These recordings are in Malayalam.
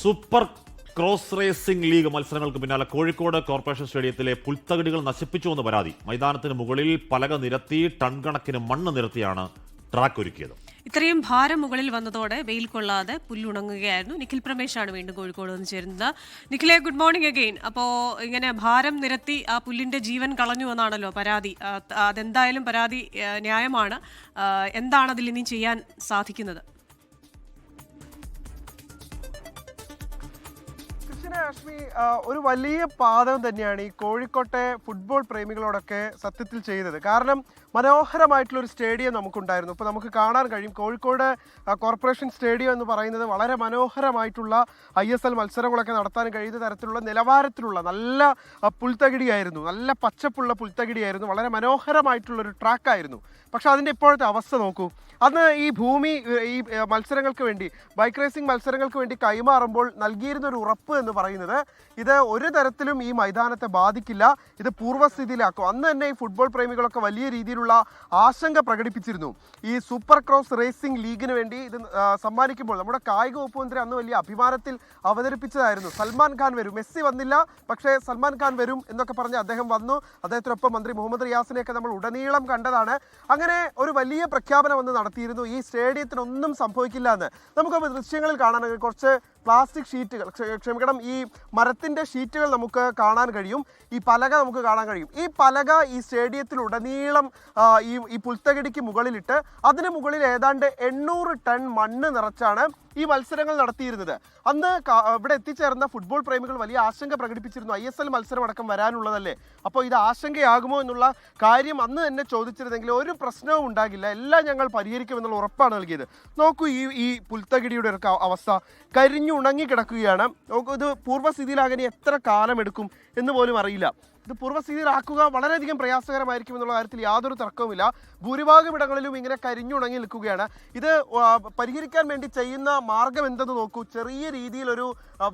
സൂപ്പർ ക്രോസ് റേസിംഗ് ലീഗ് മത്സരങ്ങൾക്ക് പിന്നാലെ കോഴിക്കോട് കോർപ്പറേഷൻ സ്റ്റേഡിയത്തിലെ പുൽത്തകിടികൾ നശിപ്പിച്ചുവെന്ന് പരാതി. മൈതാനത്തിന് മുകളിൽ പലക നിരത്തി ടൺ കണക്കിന് മണ്ണ് നിരത്തിയാണ് ട്രാക്ക് ഒരുക്കിയത്. ഇത്രയും ഭാരം മുകളിൽ വന്നതോടെ വെയിൽ കൊള്ളാതെ പുല്ലുണങ്ങുകയായിരുന്നു. നിഖിൽ പ്രമേശാണ് വീണ്ടും കോഴിക്കോട് വന്ന് ചേരുന്നത്. നിഖിലെ, ഗുഡ് മോർണിംഗ് അഗെയിൻ. അപ്പോൾ ഇങ്ങനെ ഭാരം നിരത്തി ആ പുല്ലിന്റെ ജീവൻ കളഞ്ഞു എന്നാണല്ലോ പരാതി. അതെന്തായാലും പരാതി ന്യായമാണ്. എന്താണ് അതിൽ ഇനി ചെയ്യാൻ സാധിക്കുന്നത്? അശ്മി, ഒരു വലിയ പാതകം തന്നെയാണ് ഈ കോഴിക്കോട്ടെ ഫുട്ബോൾ പ്രേമികളോടൊക്കെ സത്യത്തിൽ ചെയ്തത്. കാരണം മനോഹരമായിട്ടുള്ളൊരു സ്റ്റേഡിയം നമുക്കുണ്ടായിരുന്നു. ഇപ്പോൾ നമുക്ക് കാണാൻ കഴിയും കോഴിക്കോട് കോർപ്പറേഷൻ സ്റ്റേഡിയം എന്ന് പറയുന്നത് വളരെ മനോഹരമായിട്ടുള്ള ISL മത്സരങ്ങളൊക്കെ നടത്താൻ കഴിയുന്ന തരത്തിലുള്ള നിലവാരത്തിലുള്ള നല്ല പുൽത്തകിടിയായിരുന്നു, നല്ല പച്ചപ്പുള്ള പുൽത്തകിടിയായിരുന്നു, വളരെ മനോഹരമായിട്ടുള്ളൊരു ട്രാക്കായിരുന്നു. പക്ഷെ അതിൻ്റെ ഇപ്പോഴത്തെ അവസ്ഥ നോക്കൂ. അന്ന് ഈ ഭൂമി ഈ മത്സരങ്ങൾക്ക് വേണ്ടി, ബൈക്ക് റേസിംഗ് മത്സരങ്ങൾക്ക് വേണ്ടി കൈമാറുമ്പോൾ നൽകിയിരുന്ന ഒരു ഉറപ്പ് എന്ന് പറയുന്നത് ഇത് ഒരു തരത്തിലും ഈ മൈതാനത്തെ ബാധിക്കില്ല, ഇത് പൂർവ്വസ്ഥിതിയിലാക്കും. അന്ന് തന്നെ ഈ ഫുട്ബോൾ പ്രേമികളൊക്കെ വലിയ രീതിയിലുള്ള ആശങ്ക പ്രകടിപ്പിച്ചിരുന്നു. ഈ സൂപ്പർ ക്രോസ് റേസിംഗ് ലീഗിന് വേണ്ടി ഇത് സമ്മാനിക്കുമ്പോൾ നമ്മുടെ കായിക വകുപ്പ് മന്ത്രി അന്ന് വലിയ അഭിമാനത്തിൽ അവതരിപ്പിച്ചതായിരുന്നു. സൽമാൻ ഖാൻ വരും, മെസ്സി വന്നില്ല പക്ഷേ സൽമാൻ ഖാൻ വരും എന്നൊക്കെ പറഞ്ഞ് അദ്ദേഹം വന്നു. അദ്ദേഹത്തിനൊപ്പം മന്ത്രി മുഹമ്മദ് റിയാസിനെയൊക്കെ നമ്മൾ ഉടനീളം കണ്ടതാണ്. അങ്ങനെ ഒരു വലിയ പ്രഖ്യാപനം അന്ന് നടത്തിയിരുന്നു. ഈ സ്റ്റേഡിയത്തിനൊന്നും സംഭവിക്കില്ല എന്ന് നമുക്ക് ദൃശ്യങ്ങളിൽ കാണാൻ കുറച്ച് പ്ലാസ്റ്റിക് ഷീറ്റുകൾ, ക്ഷമിക്കണം, ഈ മരത്തിൻ്റെ ഷീറ്റുകൾ നമുക്ക് കാണാൻ കഴിയും. ഈ പലക നമുക്ക് കാണാൻ കഴിയും. ഈ പലക ഈ സ്റ്റേഡിയത്തിലുടനീളം ഈ പുൽത്തകിടിക്ക് മുകളിലിട്ട് അതിന് മുകളിൽ ഏതാണ്ട് 800 ടൺ മണ്ണ് നിറച്ചാണ് ഈ മത്സരങ്ങൾ നടത്തിയിരുന്നത്. അന്ന് ഇവിടെ എത്തിച്ചേർന്ന ഫുട്ബോൾ പ്രേമികൾ വലിയ ആശങ്ക പ്രകടിപ്പിച്ചിരുന്നു. ISL മത്സരം അടക്കം വരാനുള്ളതല്ലേ, അപ്പോൾ ഇത് ആശങ്കയാകുമോ എന്നുള്ള കാര്യം അന്ന് തന്നെ ചോദിച്ചിരുന്നെങ്കിൽ ഒരു പ്രശ്നവും ഉണ്ടാകില്ല, എല്ലാം ഞങ്ങൾ പരിഹരിക്കുമെന്നുള്ള ഉറപ്പാണ് നൽകിയത്. നോക്കൂ, ഈ പുൽത്തകിടിയുടെ ഒരു അവസ്ഥ കരിഞ്ഞുണങ്ങി കിടക്കുകയാണ്. നോക്കൂ, ഇത് പൂർവ്വസ്ഥിതിയിലാകാൻ എത്ര കാലമെടുക്കും എന്ന് പോലും അറിയില്ല. ഇത് പൂർവ്വസ്ഥിതിയിലാക്കുക വളരെയധികം പ്രയാസകരമായിരിക്കും എന്നുള്ള കാര്യത്തിൽ യാതൊരു തർക്കവുമില്ല. ഭൂരിഭാഗം ഇടങ്ങളിലും ഇങ്ങനെ കരിഞ്ഞുണങ്ങി നിൽക്കുകയാണ്. ഇത് പരിഹരിക്കാൻ വേണ്ടി ചെയ്യുന്ന മാർഗം എന്തെന്ന് നോക്കൂ. ചെറിയ രീതിയിലൊരു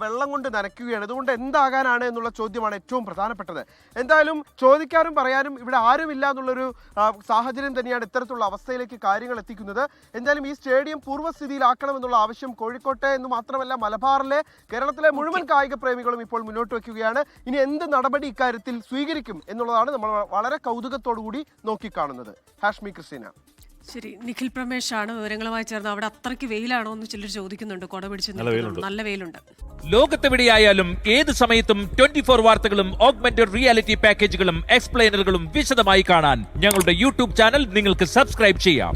വെള്ളം കൊണ്ട് നനയ്ക്കുകയാണ്. ഇതുകൊണ്ട് എന്താകാനാണ് എന്നുള്ള ചോദ്യമാണ് ഏറ്റവും പ്രധാനപ്പെട്ടത്. എന്തായാലും ചോദിക്കാനും പറയാനും ഇവിടെ ആരുമില്ല എന്നുള്ളൊരു സാഹചര്യം തന്നെയാണ് ഇത്തരത്തിലുള്ള അവസ്ഥയിലേക്ക് കാര്യങ്ങൾ എത്തിക്കുന്നത്. എന്തായാലും ഈ സ്റ്റേഡിയം പൂർവ്വസ്ഥിതിയിലാക്കണമെന്നുള്ള ആവശ്യം കോഴിക്കോട്ടെ എന്ന് മാത്രമല്ല മലബാറിലെ, കേരളത്തിലെ മുഴുവൻ കായിക പ്രേമികളും ഇപ്പോൾ മുന്നോട്ട് വയ്ക്കുകയാണ്. ഇനി എന്ത് നടപടി ഇക്കാര്യത്തിൽ സ്വീകരിക്കും എന്നുള്ളതാണ് നമ്മൾ വളരെ കൗതുകത്തോടു കൂടി നോക്കിക്കാണുന്നത്. ഹാഷ്മി ക്രിസ്റ്റീന. ശരി, നിഖിൽ പ്രമേശാണ് വിവരങ്ങളുമായി ചേർന്ന്. അവിടെ അത്രയ്ക്ക് വെയിലാണോ എന്ന് ചിലർ ചോദിക്കുന്നുണ്ട്. കൊട പിടിച്ച് നല്ല വെയിലുണ്ട്. ലോകത്തെവിടെയായാലും ഏത് സമയത്തും 24 വാർത്തകളും ഓഗ്മെന്റഡ് റിയാലിറ്റി പാക്കേജുകളും എക്സ്പ്ലെയിനറുകളും വിശദമായി കാണാൻ ഞങ്ങളുടെ YouTube ചാനൽ നിങ്ങൾക്ക് സബ്സ്ക്രൈബ് ചെയ്യാം.